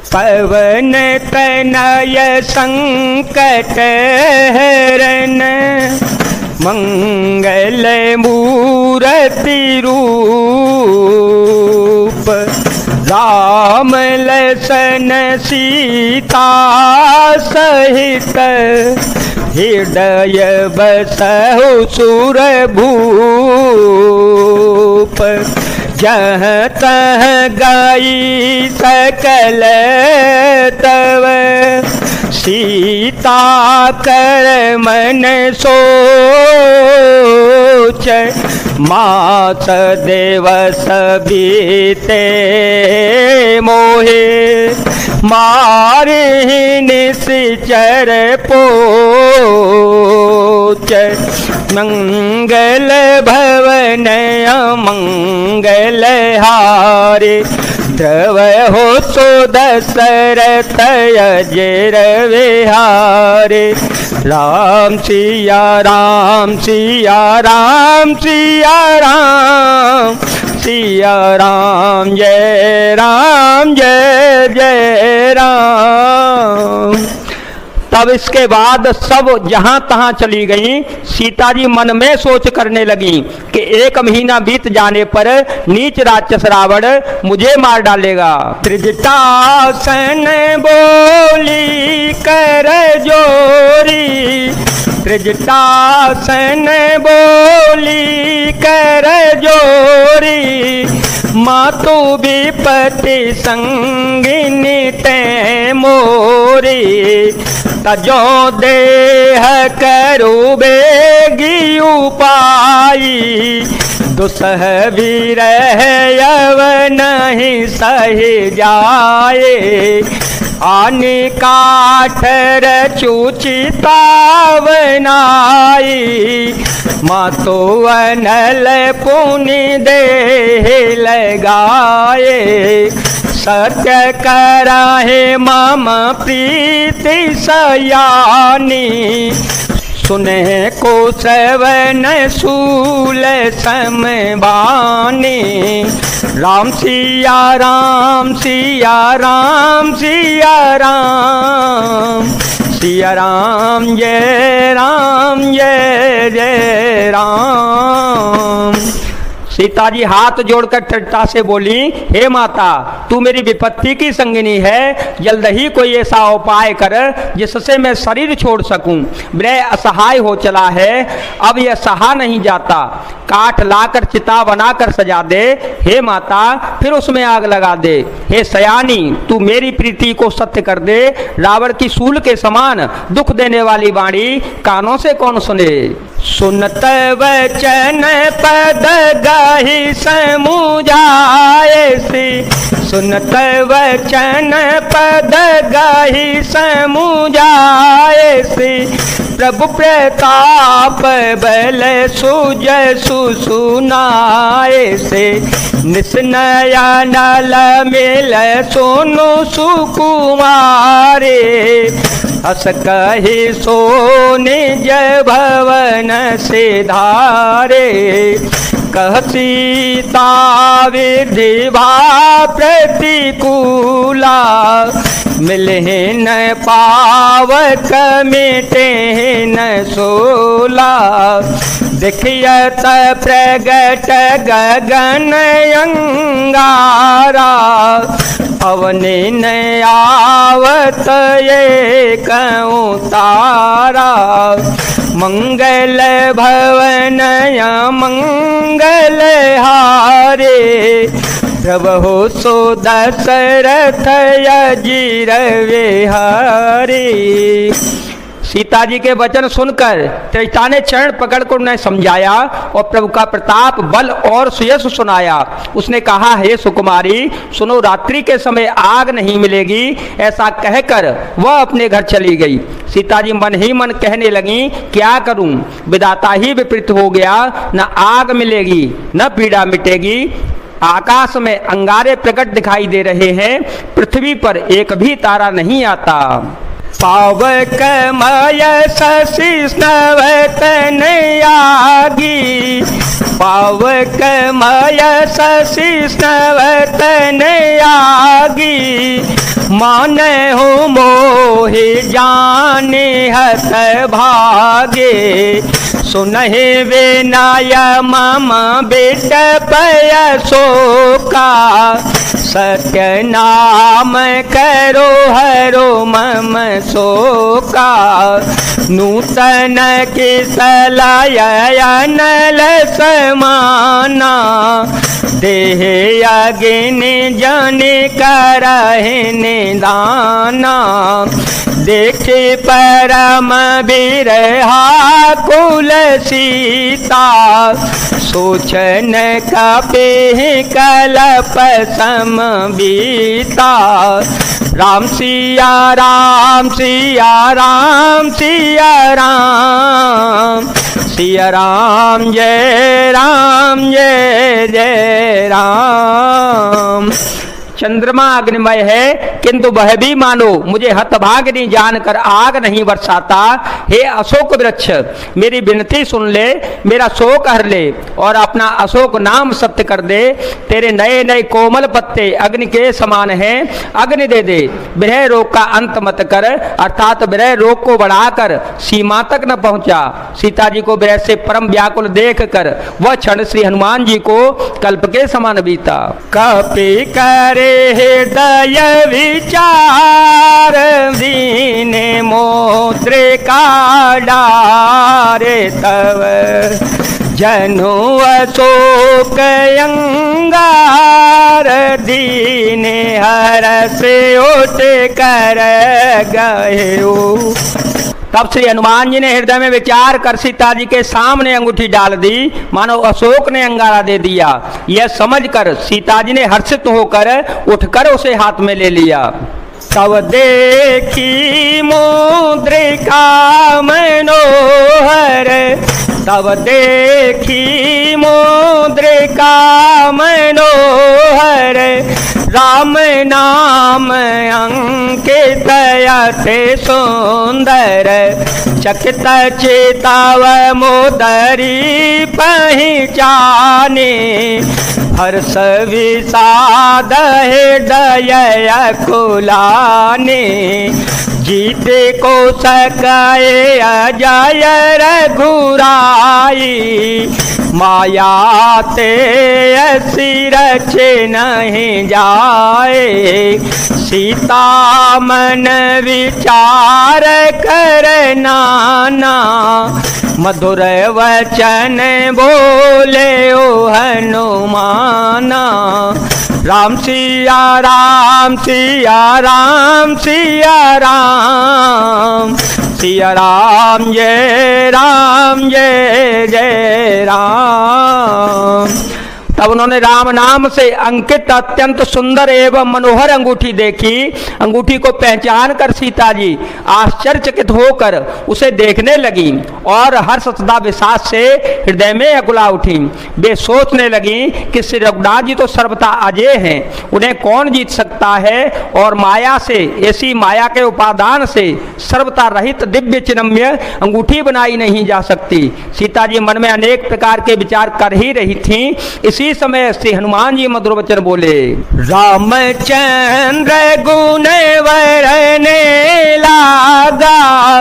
पवन तनय संकट हरन मंगल मूर्ति रूप राम लसन सीता सहित हृदय बसहु सुर भूप जहाँ तह गाई सकल तव सीता कर मन सोच मास दिवस बीते मोहे मारे निश्चर पोच मंगल भवन अमंगल हारे द्रव हो सो दशरथ अजर विहारे राम सिया राम सिया राम सिया राम सिया राम जय जय राम। तब इसके बाद सब जहां तहां चली गईं। सीता जी मन में सोच करने लगी कि 1 महीना बीत जाने पर नीच राक्षस रावण मुझे मार डालेगा। त्रिजटासन बोली कर जोरी, त्रिजटासन बोली कर जोरी, मातु विपति संगिनी ते मोरी, तजो देह करो बेगी उपाई, दुसह विरह यव नहीं सही जाए, आने काठर चूचितावनाई, मातो अनल पुनि देह लगाए, सत्य कराहे मम प्रीति सयानी, सुने को सवन शूल समबानी, राम सिया राम सिया राम सिया राम, सिया राम जय जय राम। सीता जी हाथ जोड़कर त्रिजटा से बोली, हे माता तू मेरी विपत्ति की संगिनी है, जल्द ही कोई ऐसा उपाय कर जिससे मैं शरीर छोड़ सकूं। विरह असहाय हो चला है, अब यह सहा नहीं जाता, काठ लाकर चिता बनाकर सजा दे। हे माता फिर उसमें आग लगा दे। हे सयानी तू मेरी प्रीति को सत्य कर दे, रावण की सूल के समान दुख देने वाली वाणी कानों से कौन सुने। सुनत वचन पद गाहि समुझाए सी, सुनत वचन पद गाहि समुझाए सी, प्रभु प्रताप बल सुज सुनाए से, निस्नया नल मिल सोनु सुकुमारे, हस कहि सो निज भवन से धारे, कह सीता विधिवा प्रतिकूला, मिले न पावक मिटे न सोला, देखियत प्रगट गगन अंगारा, अवनि न आवत एक तारा, मंगल भवन मंगल हारे, प्रभु सो दशरथ अजीर विहारी। सीता जी के वचन सुनकर त्रिजटा ने चरण पकड़कर उन्हें समझाया और प्रभु का प्रताप बल और सुयश सुनाया। उसने कहा, हे सुकुमारी सुनो, रात्रि के समय आग नहीं मिलेगी। ऐसा कहकर वह अपने घर चली गई। सीता जी मन ही मन कहने लगी, क्या करूं, विधाता ही विपरीत हो गया, न आग मिलेगी न पीड़ा मिटेगी। आकाश में अंगारे प्रकट दिखाई दे रहे हैं, पृथ्वी पर एक भी तारा नहीं आता। पावकमय शशि स्नवतन यागी, पावकमय शशि स्नवतन यागी, मान हो मोहि जाने हत भागे, सुनहि विनय मम बिटपय शोका, सत्य नाम करो हरो मम शोका, नूतन किसलय अनल समाना, देह अग्नि जनि करहि निदाना, देखे परम बिरहा कुल सीता, सोचन कपि कलप समबीता, राम सिया राम सिया राम सिया राम, सिया राम जय जय राम। चंद्रमा अग्निमय है किंतु वह भी मानो मुझे हतभागिनी जानकर आग नहीं बरसाता। हे अशोक वृक्ष, मेरी विनती सुन ले, मेरा शोक हर ले और अपना अशोक नाम सत्य कर दे। तेरे नए नए कोमल पत्ते अग्नि के समान हैं, अग्नि दे दे। विरह रोग का अंत मत कर, अर्थात विरह रोग को बढ़ाकर सीमा तक न पहुंचा। सीता जी को विरह से परम व्याकुल देख कर वह क्षण श्री हनुमान जी को कल्प के समान बीता। कपि करे हृदय विचार, दीने मुद्रिका डारे तव, जनु अशोक अंगार, दीने हरष उठ कर गयो। तब श्री हनुमान जी ने हृदय में विचार कर सीता जी के सामने अंगूठी डाल दी, मानो अशोक ने अंगारा दे दिया। यह समझकर सीता जी ने हर्षित होकर उठकर उसे हाथ में ले लिया। तब देखी मुद्रिका मनोहर, तब देखी मुद्रिका मनोहर, राम नाम अंकित अति सुंदर, चकित चितव मोदरी पहचाने, हर्ष विषाद हृदय खुलाने, जीते को सकाए अजय रघुराई, माया ते सिर नहीं जाए, सीता मन विचार कर नाना, मधुर वचन बोले ओ हनुमाना, राम सिया राम सिया राम सिया राम, सिया राम जय जय राम। तब उन्होंने राम नाम से अंकित अत्यंत सुंदर एवं मनोहर अंगूठी देखी। अंगूठी को पहचान कर सीता जी आश्चर्यचकित होकर उसे देखने लगी और हर्ष सदा विषाद से हृदय में अकुला उठी। वे सोचने लगी कि श्री रघुनाथ जी तो सर्वथा अजय हैं, उन्हें कौन जीत सकता है, और माया से, ऐसी माया के उपादान से सर्वथा रहित दिव्य चिन्मय अंगूठी बनाई नहीं जा सकती। सीता जी मन में अनेक प्रकार के विचार कर ही रही थी। इसी समय श्री हनुमान जी मधुर वचन बोले, रामचंद्र गुण वरने लागा,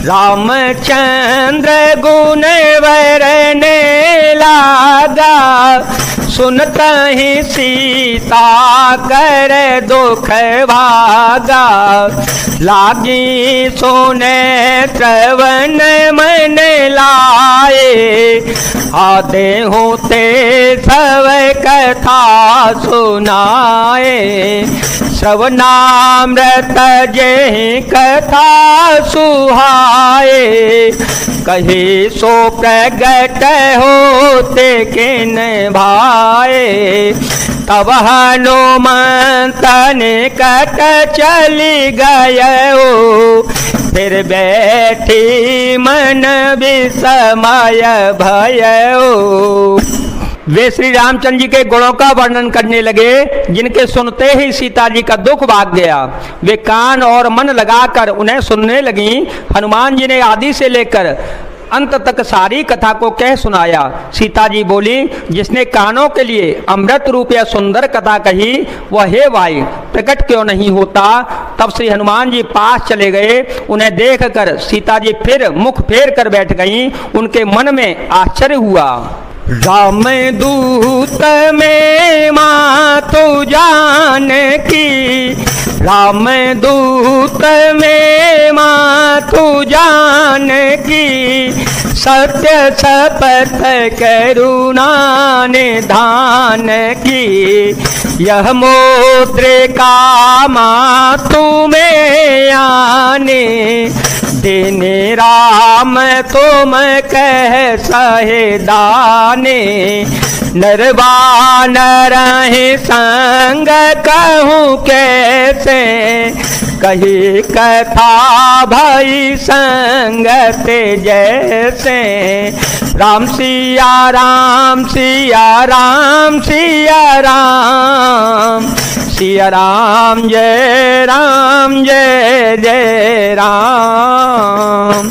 रामचंद्र गुण वरने लागा, सुनता ही सीता कर दुख भागा, लागी सोने श्रवण मन लाए, आधे होते सब कथा सुनाए, श्रवणामृत जय कथा सुहाए, कहे सो प्रगट होते किन भाए, तब हनुमंत निकट चली गयो, फिर बैठी मन विस्मय भयो। वे श्री रामचंद्र जी के गुणों का वर्णन करने लगे, जिनके सुनते ही सीता जी का दुख भाग गया। वे कान और मन लगाकर उन्हें सुनने लगी। हनुमान जी ने आदि से लेकर अंत तक सारी कथा को कह सुनाया। सीता जी बोली, जिसने कानों के लिए अमृत रूप या सुंदर कथा कही, वह हे भाई प्रकट क्यों नहीं होता। तब श्री हनुमान जी पास चले गए। उन्हें देखकर सीता जी फिर मुख फेर कर बैठ गईं। उनके मन में आश्चर्य हुआ। राम दूत में मातु जानकी, राम दूत में मातु जानकी, सत्य शपथ करुणा निधान की। यह मुद्रिका मातु में आने, देने राम तुम कह सहे दाने। निर्वाणर संग कहूँ कैसे, कही कथा भई संगत जैसे। राम सिया राम सिया राम सिया राम, सिया राम जय जय राम।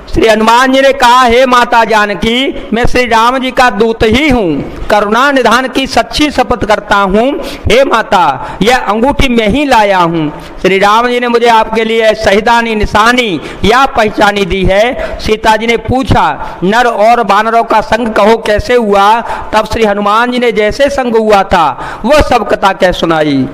श्री हनुमान जी ने कहा, हे माता जानकी, मैं श्री राम जी का दूत ही हूँ, करुणा निधान की सच्ची शपथ करता हूँ। हे माता, यह अंगूठी मैं ही लाया हूँ। श्री राम जी ने मुझे आपके लिए शहीदानी निशानी या पहचानी दी है। सीता जी ने पूछा, नर और वानरों का संग कहो कैसे हुआ। तब श्री हनुमान जी ने जैसे संग हुआ था वह सब कथा कह सुनाई।